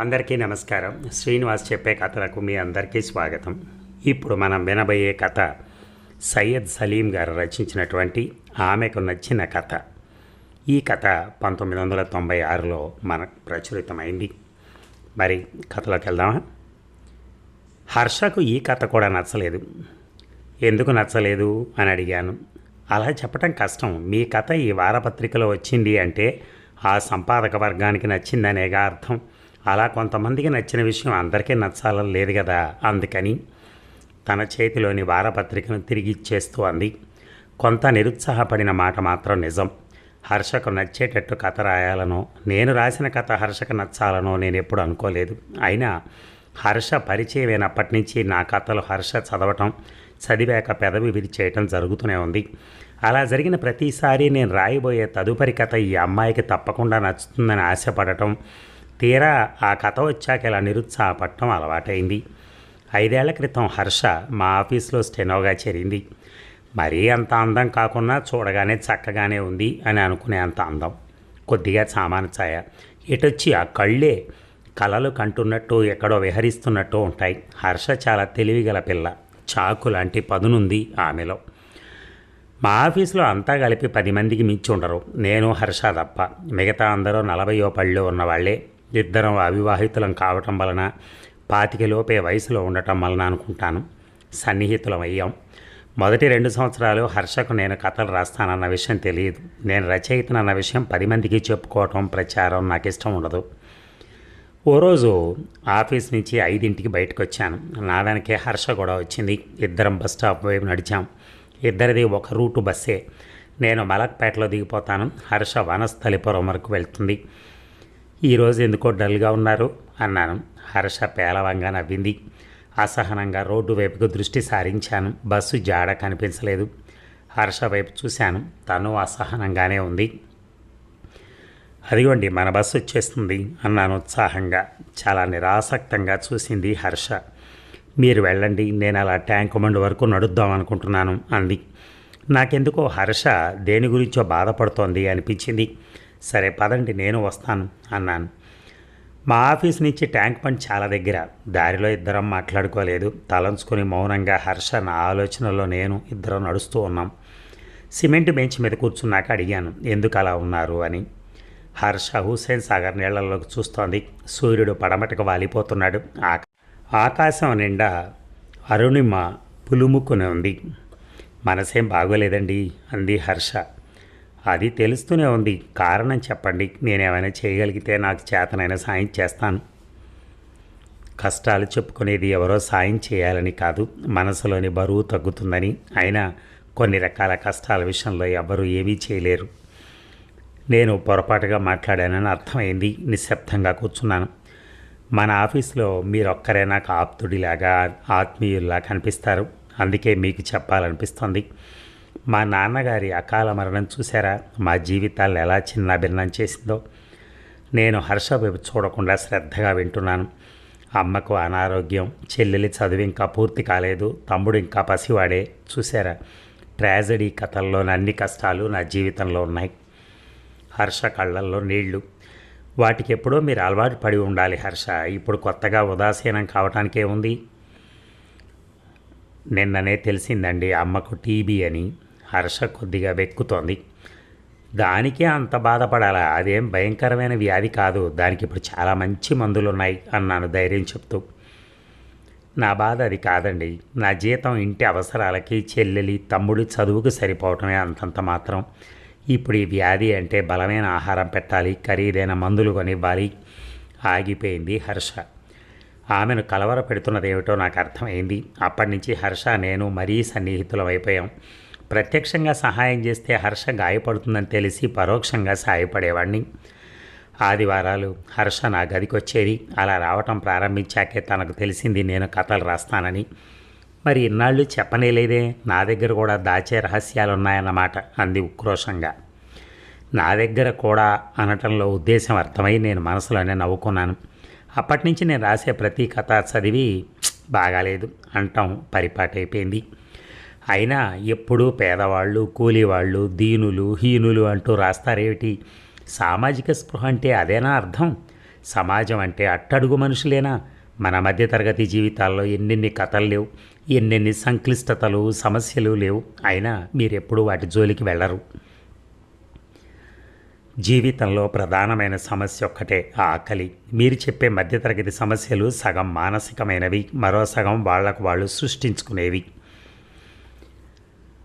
అందరికీ నమస్కారం. శ్రీనివాస్ చెప్పే కథలకు మీ అందరికీ స్వాగతం. ఇప్పుడు మనం వినబోయే కథ సయ్యద్ సలీం గారు రచించినటువంటి ఆమెకు నచ్చిన కథ. ఈ కథ 1996లో మనకు ప్రచురితమైంది. మరి కథలోకి వెళ్దామా? హర్షకు ఈ కథ కూడా నచ్చలేదు. ఎందుకు నచ్చలేదు అని అడిగాను. అలా చెప్పటం కష్టం. మీ కథ ఈ వారపత్రికలో వచ్చింది అంటే ఆ సంపాదక వర్గానికి నచ్చిందనేగా అర్థం. అలా కొంతమందికి నచ్చిన విషయం అందరికీ నచ్చాలని లేదు కదా. అందుకని తన చేతిలోని వారపత్రికను తిరిగి ఇచ్చేస్తూ అంది. కొంత నిరుత్సాహపడిన మాట మాత్రం నిజం. హర్షకు నచ్చేటట్టు కథ రాయాలనో, నేను రాసిన కథ హర్షకు నచ్చాలనో నేను ఎప్పుడు అనుకోలేదు. అయినా హర్ష పరిచయమైనప్పటి నుంచి నా కథలు హర్ష చదవటం, చదివాక పెదవి విరిచేయటం జరుగుతూనే ఉంది. అలా జరిగిన ప్రతిసారి నేను రాయబోయే తదుపరి కథ ఈ అమ్మాయికి తప్పకుండా నచ్చుతుందని ఆశపడటం, తీరా ఆ కథ వచ్చాక ఇలా నిరుత్సాహపడటం అలవాటైంది. 5 ఏళ్ల క్రితం హర్ష మా ఆఫీస్లో స్టెనోగా చేరింది. మరీ అంత అందం కాకుండా చూడగానే చక్కగానే ఉంది అని అనుకునే అంత అందం. కొద్దిగా సామాను ఛాయ. ఎటొచ్చి ఆ కళ్ళే కలలు కంటున్నట్టు ఎక్కడో విహరిస్తున్నట్టు ఉంటాయి. హర్ష చాలా తెలివిగల పిల్ల. చాకు లాంటి పదునుంది ఆమెలో. మా ఆఫీసులో అంతా కలిపి 10 మందికి మించి ఉండరు. నేను హర్ష తప్ప. మిగతా అందరూ 40 పళ్ళు ఉన్నవాళ్లే. ఇద్దరం అవివాహితులం కావటం వలన, 25 వయసులో ఉండటం వలన అనుకుంటాను సన్నిహితులం అయ్యాం. మొదటి 2 సంవత్సరాలు హర్షకు నేను కథలు రాస్తానన్న విషయం తెలియదు. నేను రచయితనన్న విషయం 10 మందికి చెప్పుకోవటం, ప్రచారం నాకు ఇష్టం ఉండదు. ఓ రోజు ఆఫీస్ నుంచి 5ంటికి బయటకు వచ్చాను. నా వెనకే హర్ష కూడా వచ్చింది. ఇద్దరం బస్ స్టాప్ వైపు నడిచాం. ఇద్దరిది ఒక రూటు బస్సే. నేను మలక్పేటలో దిగిపోతాను. హర్ష వనస్థలిపురం వరకు వెళ్తుంది. ఈరోజు ఎందుకో డల్గా ఉన్నారు అన్నాను. హర్ష పేలవంగా నవ్వింది. అసహనంగా రోడ్డు వైపుకు దృష్టి సారించాను. బస్సు జాడ కనిపించలేదు. హర్ష వైపు చూశాను. తను అసహనంగానే ఉంది. అదిగోండి మన బస్సు వచ్చేస్తుంది అన్నాను ఉత్సాహంగా. చాలా నిరాసక్తంగా చూసింది హర్ష. మీరు వెళ్ళండి, నేను అలా ట్యాంక్ బండ్ వరకు నడుద్దాం అనుకుంటున్నాను అంది. నాకెందుకో హర్ష దేని గురించో బాధపడుతోంది అనిపించింది. సరే పదండి, నేను వస్తాను అన్నాను. మా ఆఫీస్ నుంచి ట్యాంక్ బండ్ చాలా దగ్గర. దారిలో ఇద్దరం మాట్లాడుకోలేదు. తలంచుకొని మౌనంగా హర్ష, నా ఆలోచనలో నేను ఇద్దరం నడుస్తూ ఉన్నాం. సిమెంట్ బెంచ్ మీద కూర్చున్నాక అడిగాను, ఎందుకు అలా ఉన్నారు అని. హర్ష హుస్సేన్ సాగర్ నీళ్లలోకి చూస్తోంది. సూర్యుడు పడమటకు వాలిపోతున్నాడు. ఆకాశం నిండా అరుణిమ పులుముకుని ఉంది. మనసేం బాగోలేదండి అంది హర్ష. అది తెలుస్తూనే ఉంది. కారణం చెప్పండి, నేనేమైనా చేయగలిగితే నాకు చేతనైన సాయం చేస్తాను. కష్టాలు చెప్పుకునేది ఎవరో సాయం చేయాలని కాదు, మనసులోని బరువు తగ్గుతుందని. అయినా కొన్ని రకాల కష్టాల విషయంలో ఎవరు ఏమీ చేయలేరు. నేను పొరపాటుగా మాట్లాడానని అర్థమైంది. నిశ్శబ్దంగా కూర్చున్నాను. మన ఆఫీస్లో మీరొక్కరే నాకు ఆప్తుడిలాగా, ఆత్మీయుల్లా కనిపిస్తారు. అందుకే మీకు చెప్పాలనిపిస్తుంది. మా నాన్నగారి అకాల మరణం చూసారా? మా జీవితాలను ఎలా చిన్నాభిన్నం చేసిందో. నేను హర్ష వైపు చూడకుండా శ్రద్ధగా వింటున్నాను. అమ్మకు అనారోగ్యం, చెల్లెలి చదువు ఇంకా పూర్తి కాలేదు, తమ్ముడు ఇంకా పసివాడే. చూసారా, ట్రాజడీ కథల్లోని అన్ని కష్టాలు నా జీవితంలో ఉన్నాయి. హర్ష కళ్ళల్లో నీళ్లు. వాటికి ఎప్పుడో మీరు అలవాటు పడి ఉండాలి హర్ష. ఇప్పుడు కొత్తగా ఉదాసీనం కావటానికే ఉంది. నిన్ననే తెలిసిందండి అమ్మకు టీబీ అని. హర్ష కొద్దిగా వెక్కుతోంది. దానికే అంత బాధపడాలా? అదేం భయంకరమైన వ్యాధి కాదు. దానికి ఇప్పుడు చాలా మంచి మందులున్నాయి అన్నాను ధైర్యం చెప్తూ. నా బాధ అది కాదండి. నా జీతం ఇంటి అవసరాలకి, చెల్లెలి తమ్ముడి చదువుకు సరిపోవటమే అంతంత మాత్రం. ఇప్పుడు ఈ వ్యాధి అంటే బలమైన ఆహారం పెట్టాలి, ఖరీదైన మందులు కొనివ్వాలి. ఆగిపోయింది హర్ష. ఆమెను కలవర పెడుతున్నదేమిటో నాకు అర్థమైంది. అప్పటి నుంచి హర్ష నేను మరీ సన్నిహితులం అయిపోయాం. ప్రత్యక్షంగా సహాయం చేస్తే హర్ష గాయపడుతుందని తెలిసి పరోక్షంగా సహాయపడేవాడిని. ఆదివారాలు హర్ష నా గదికి వచ్చేది. అలా రావటం ప్రారంభించాకే తనకు తెలిసింది నేను కథలు రాస్తానని. మరి ఇన్నాళ్ళు చెప్పనేలేదే? నా దగ్గర కూడా దాచే రహస్యాలు ఉన్నాయన్నమాట అంది ఉక్రోషంగా. నా దగ్గర కూడా అనటంలో ఉద్దేశం అర్థమై నేను మనసులోనే నవ్వుకున్నాను. అప్పటి నుంచి నేను రాసే ప్రతి కథ చదివి బాగాలేదు అంటాం పరిపాటైపోయింది. అయినా ఎప్పుడూ పేదవాళ్ళు, కూలీవాళ్ళు, దీనులు, హీనులు అంటూ రాస్తారేమిటి? సామాజిక స్పృహ అంటే అదేనా అర్థం? సమాజం అంటే అట్టడుగు మనుషులేనా? మన మధ్యతరగతి జీవితాల్లో ఎన్నెన్ని కథలు లేవు, ఎన్నెన్ని సంక్లిష్టతలు సమస్యలు లేవు, అయినా మీరెప్పుడూ వాటి జోలికి వెళ్ళరు. జీవితంలో ప్రధానమైన సమస్య ఒక్కటే, ఆకలి. మీరు చెప్పే మధ్యతరగతి సమస్యలు సగం మానసికమైనవి, మరో సగం వాళ్లకు వాళ్ళు సృష్టించుకునేవి.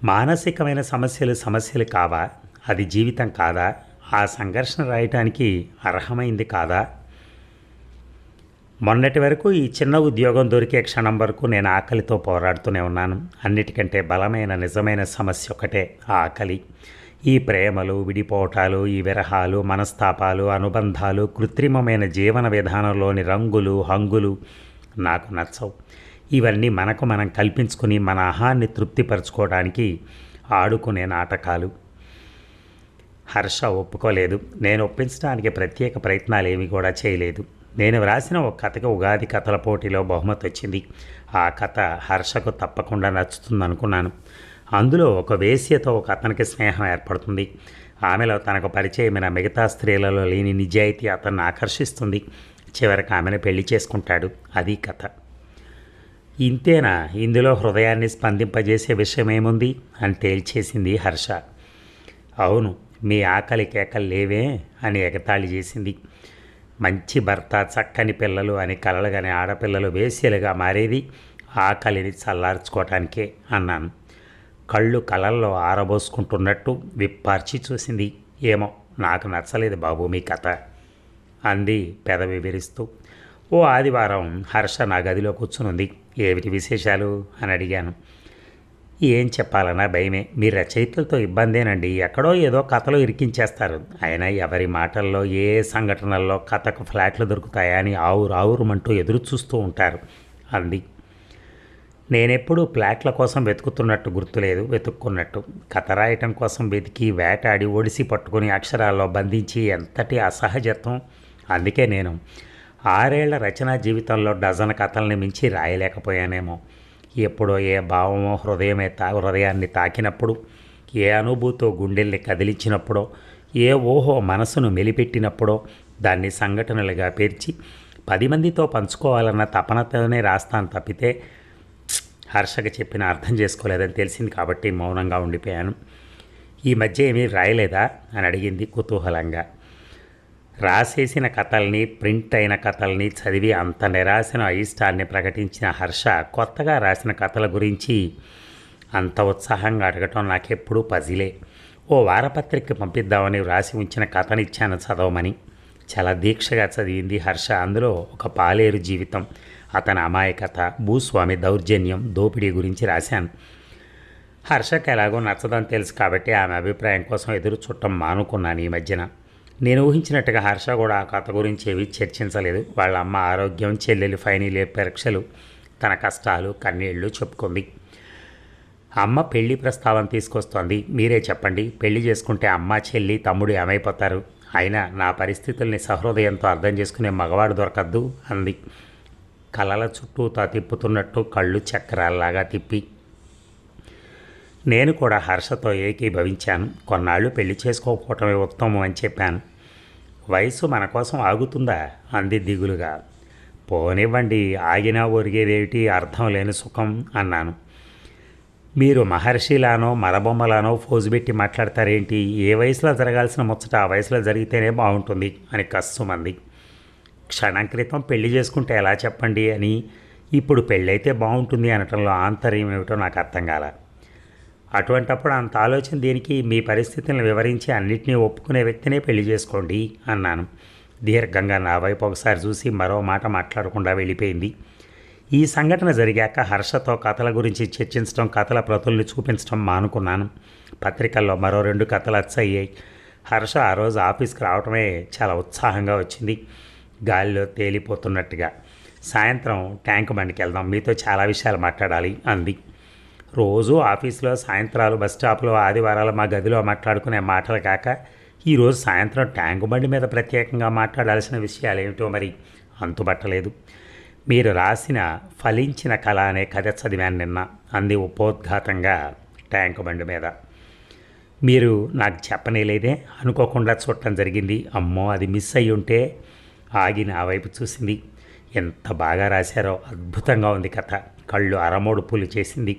మానసికమైన సమస్యలు సమస్యలు కావా? అది జీవితం కాదా? ఆ సంఘర్షణ రాయటానికి అర్హమైంది కాదా? మొన్నటి వరకు ఈ చిన్న ఉద్యోగం దొరికే క్షణం వరకు నేను ఆకలితో పోరాడుతూనే ఉన్నాను. అన్నిటికంటే బలమైన నిజమైన సమస్య ఒకటే, ఆకలి. ఈ ప్రేమలు, విడిపోవటాలు, ఈ విరహాలు, మనస్తాపాలు, అనుబంధాలు, కృత్రిమమైన జీవన విధానంలోని రంగులు, హంగులు నాకు నచ్చవు. ఇవన్నీ మనకు మనం కల్పించుకుని మన అహాన్ని తృప్తిపరచుకోవడానికి ఆడుకునే నాటకాలు. హర్ష ఒప్పుకోలేదు. నేను ఒప్పించడానికి ప్రత్యేక ప్రయత్నాలు ఏమీ కూడా చేయలేదు. నేను వ్రాసిన ఒక కథకి ఉగాది కథల పోటీలో బహుమతి వచ్చింది. ఆ కథ హర్షకు తప్పకుండా నచ్చుతుందనుకున్నాను. అందులో ఒక వేశ్యతో ఒక అతనికి స్నేహం ఏర్పడుతుంది. ఆమెలో తనకు పరిచయమైన మిగతా స్త్రీలలో లేని నిజాయితీ అతన్ని ఆకర్షిస్తుంది. చివరికి ఆమెను పెళ్లి చేసుకుంటాడు. అది కథ. ఇంతేనా? ఇందులో హృదయాన్ని స్పందింపజేసే విషయం ఏముంది అని తేల్చేసింది హర్ష. అవును, మీ ఆకలి కేకలు లేవే అని ఎగతాళి చేసింది. మంచి భర్త, చక్కని పిల్లలు అని కలలుగానే ఆడపిల్లలు వేశ్యలుగా మారేది ఆకలిని చల్లార్చుకోవటానికే అన్నాను. కళ్ళు కలల్లో ఆరబోసుకుంటున్నట్టు విప్పార్చి చూసింది. ఏమో, నాకు నచ్చలేదు బాబు మీ కథ అంది పెదవి విరుస్తూ. ఓ ఆదివారం హర్ష నా గదిలో కూర్చునుంది. ఏమిటి విశేషాలు అని అడిగాను. ఏం చెప్పాలన్నా భయమే. మీ రచయితలతో ఇబ్బందేనండి. ఎక్కడో ఏదో కథలో ఇరికించేస్తారు. అయినా ఎవరి మాటల్లో ఏ సంఘటనల్లో కథకు ఫ్లాట్లు దొరుకుతాయా అని ఆవురుమంటూ ఎదురు చూస్తూ ఉంటారు అంది. నేనెప్పుడూ ఫ్లాట్ల కోసం వెతుకుతున్నట్టు గుర్తులేదు. వెతుక్కున్నట్టు కథ రాయటం కోసం వెతికి వేటాడి ఒడిసి పట్టుకుని అక్షరాల్లో బంధించి ఎంతటి అసహజత్వం. అందుకే నేను 6 ఏళ్ల రచనా జీవితంలో డజన్ కథల్ని మించి రాయలేకపోయానేమో. ఎప్పుడో ఏ భావమో హృదయాన్ని తాకినప్పుడు, ఏ అనుభూతో గుండెల్ని కదిలించినప్పుడో, ఏ ఊహో మనసును మెలిపెట్టినప్పుడో దాన్ని సంఘటనలుగా పేర్చి 10 మందితో పంచుకోవాలన్న తపనతోనే రాస్తాను తప్పితే హర్షకి చెప్పిన అర్థం చేసుకోలేదని తెలిసింది కాబట్టి మౌనంగా ఉండిపోయాను. ఈ మధ్య ఏమీ రాయలేదా అని అడిగింది కుతూహలంగా. రాసేసిన కథల్ని, ప్రింట్ అయిన కథల్ని చదివి అంత నిరాశను, అయిష్టాన్ని ప్రకటించిన హర్ష కొత్తగా రాసిన కథల గురించి అంత ఉత్సాహంగా అడగటం నాకెప్పుడూ పజిలే. ఓ వారపత్రిక పంపిద్దామని వ్రాసి ఉంచిన కథని ఇచ్చాను చదవమని. చాలా దీక్షగా చదివింది హర్ష. అందులో ఒక పాలేరు జీవితం, అతని అమాయకత, భూస్వామి దౌర్జన్యం, దోపిడీ గురించి రాశాను. హర్షకు ఎలాగో నచ్చదని తెలుసు కాబట్టి ఆమె అభిప్రాయం కోసం ఎదురు చుట్టం మానుకున్నాను ఈ మధ్యన. నేను ఊహించినట్టుగా హర్ష కూడా ఆ కథ గురించి ఏవి చర్చించలేదు. వాళ్ళ అమ్మ ఆరోగ్యం, చెల్లెలి ఫైనల్ ఇయర్ పరీక్షలు, తన కష్టాలు, కన్నీళ్లు చెప్పుకుంది. అమ్మ పెళ్లి ప్రస్తావన తీసుకొస్తోంది. మీరే చెప్పండి, పెళ్లి చేసుకుంటే అమ్మ, చెల్లి, తమ్ముడు ఏమైపోతారు? అయినా నా పరిస్థితుల్ని సహృదయంతో అర్థం చేసుకునే మగవాడు దొరకద్దు అంది. కలల చుట్టూ తిప్పుతున్నట్టు కళ్ళు చక్రాల్లాగా తిప్పి. నేను కూడా హర్షతో ఏకీభవించాను. కొన్నాళ్ళు పెళ్లి చేసుకోకపోవటమే ఉత్తమం అని చెప్పాను. వయసు మన కోసం ఆగుతుందా అంది దిగులుగా. పోనివ్వండి, ఆగినా ఒరిగేదేమిటి, అర్థం లేని సుఖం అన్నాను. మీరు మహర్షిలానో మరబొమ్మలానో ఫోజుబెట్టి మాట్లాడతారేంటి? ఏ వయసులో జరగాల్సిన ముచ్చట ఆ వయసులో జరిగితేనే బాగుంటుంది అని కస్సుమంది. క్షణం క్రితం పెళ్లి చేసుకుంటే ఎలా చెప్పండి అని ఇప్పుడు పెళ్ళైతే బాగుంటుంది అనటంలో ఆంతర్యం ఏమిటో నాకు అర్థం కాల. అటువంటప్పుడు అంత ఆలోచన దేనికి? మీ పరిస్థితులను వివరించి అన్నిటినీ ఒప్పుకునే వ్యక్తినే పెళ్లి చేసుకోండి అన్నాను. దీర్ఘంగా నా వైపు ఒకసారి చూసి మరో మాట మాట్లాడకుండా వెళ్ళిపోయింది. ఈ సంఘటన జరిగాక హర్షతో కథల గురించి చర్చించడం, కథల ప్రతుల్ని చూపించడం మానుకున్నాను. పత్రికల్లో మరో 2 కథలు అచ్చయ్యాయి. హర్ష ఆ రోజు ఆఫీస్కి రావటమే చాలా ఉత్సాహంగా వచ్చింది, గాలిలో తేలిపోతున్నట్టుగా. సాయంత్రం ట్యాంక్ బండికి వెళ్దాం, మీతో చాలా విషయాలు మాట్లాడాలి అంది. రోజు ఆఫీసులో సాయంత్రాలు, బస్ స్టాప్లో, ఆదివారాలు మా గదిలో మాట్లాడుకునే మాటలు కాక ఈరోజు సాయంత్రం ట్యాంకు బండి మీద ప్రత్యేకంగా మాట్లాడాల్సిన విషయాలు ఏమిటో మరి అంతుబట్టలేదు. మీరు రాసిన ఫలించిన కళ అనే కథ చదివాను నిన్న అంది ఉపోద్ఘాతంగా ట్యాంకు బండి మీద. మీరు నాకు చెప్పనేలేదే, అనుకోకుండా చూడటం జరిగింది. అమ్మో, అది మిస్ అయ్యి ఉంటే ఆగి నా వైపు చూసింది. ఎంత బాగా రాశారో, అద్భుతంగా ఉంది కథ, కళ్ళు అరమోడుపులు చేసింది.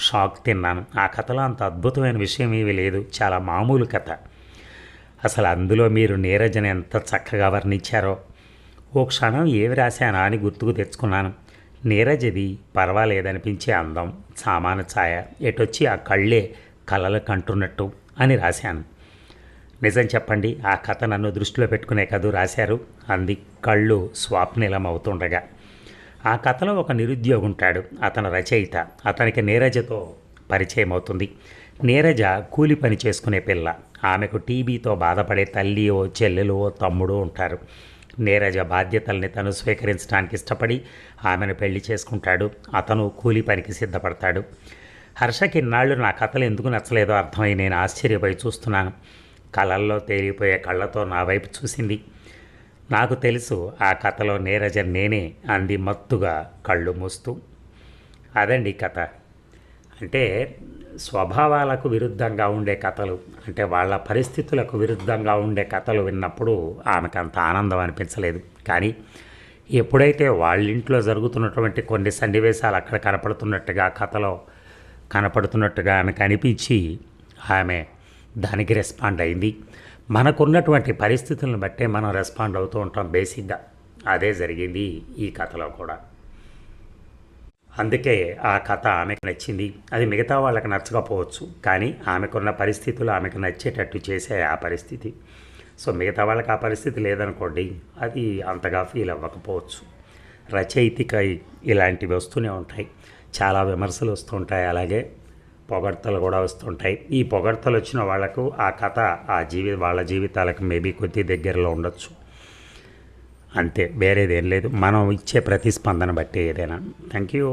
షాక్ తిన్నాను. ఆ కథలో అంత అద్భుతమైన విషయం ఏమీ లేదు, చాలా మామూలు కథ. అసలు అందులో మీరు నీరజని ఎంత చక్కగా వర్ణించారో. ఓ క్షణం ఏమి రాశానా అని గుర్తుకు తెచ్చుకున్నాను. నీరజది పర్వాలేదనిపించే అందం, సామాను ఛాయ, ఎటొచ్చి ఆ కళ్ళే కలలు కంటున్నట్టు అని రాశాను. నిజం చెప్పండి, ఆ కథ నన్ను దృష్టిలో పెట్టుకునే కదూ రాశారు అంది కళ్ళు స్వాప్నిలం అవుతుండగా. ఆ కథలో ఒక నిరుద్యోగి ఉంటాడు, అతను రచయిత. అతనికి నీరజతో పరిచయం అవుతుంది. నీరజ కూలి పని చేసుకునే పిల్ల. ఆమెకు టీబీతో బాధపడే తల్లి, ఓ చెల్లెలు, ఓ తమ్ముడు ఉంటారు. నీరజ బాధ్యతల్ని తను స్వీకరించడానికి ఇష్టపడి ఆమెను పెళ్లి చేసుకుంటాడు. అతను కూలి పనికి సిద్ధపడతాడు. హర్షకి ఇన్నాళ్ళు నా కథలు ఎందుకు నచ్చలేదో అర్థమై నేను ఆశ్చర్యపోయి చూస్తున్నాను. కళల్లో తేలిపోయే కళ్ళతో నా వైపు చూసింది. నాకు తెలుసు ఆ కథలో నీరజ నేనే అంది మత్తుగా కళ్ళు మూస్తూ. అదండి కథ. అంటే స్వభావాలకు విరుద్ధంగా ఉండే కథలు, అంటే వాళ్ళ పరిస్థితులకు విరుద్ధంగా ఉండే కథలు విన్నప్పుడు ఆమెకు అంత ఆనందం అనిపించలేదు. కానీ ఎప్పుడైతే వాళ్ళింట్లో జరుగుతున్నటువంటి కొన్ని సన్నివేశాలు అక్కడ కనపడుతున్నట్టుగా, కథలో కనపడుతున్నట్టుగా ఆమెకు అనిపించి ఆమె దానికి రెస్పాండ్ అయింది. మనకున్నటువంటి పరిస్థితులను బట్టే మనం రెస్పాండ్ అవుతూ ఉంటాం బేసిక్గా. అదే జరిగింది ఈ కథలో కూడా. అందుకే ఆ కథ ఆమెకు నచ్చింది. అది మిగతా వాళ్ళకి నచ్చకపోవచ్చు, కానీ ఆమెకున్న పరిస్థితులు ఆమెకు నచ్చేటట్టు చేసే ఆ పరిస్థితి. సో మిగతా వాళ్ళకి ఆ పరిస్థితి లేదనుకోండి, అది అంతగా ఫీల్ అవ్వకపోవచ్చు. రచయితకి ఇలాంటివి వస్తూనే ఉంటాయి, చాలా విమర్శలు వస్తుంటాయి, అలాగే పొగడ్తలు కూడా వస్తుంటాయి. ఈ పొగడ్తలు వచ్చిన వాళ్లకు ఆ కథ వాళ్ళ జీవితాలకు మేబీ కొద్ది దగ్గరలో ఉండొచ్చు, అంతే, వేరేదేం లేదు. మనం ఇచ్చే ప్రతిస్పందన బట్టి ఏదైనా. Thank you.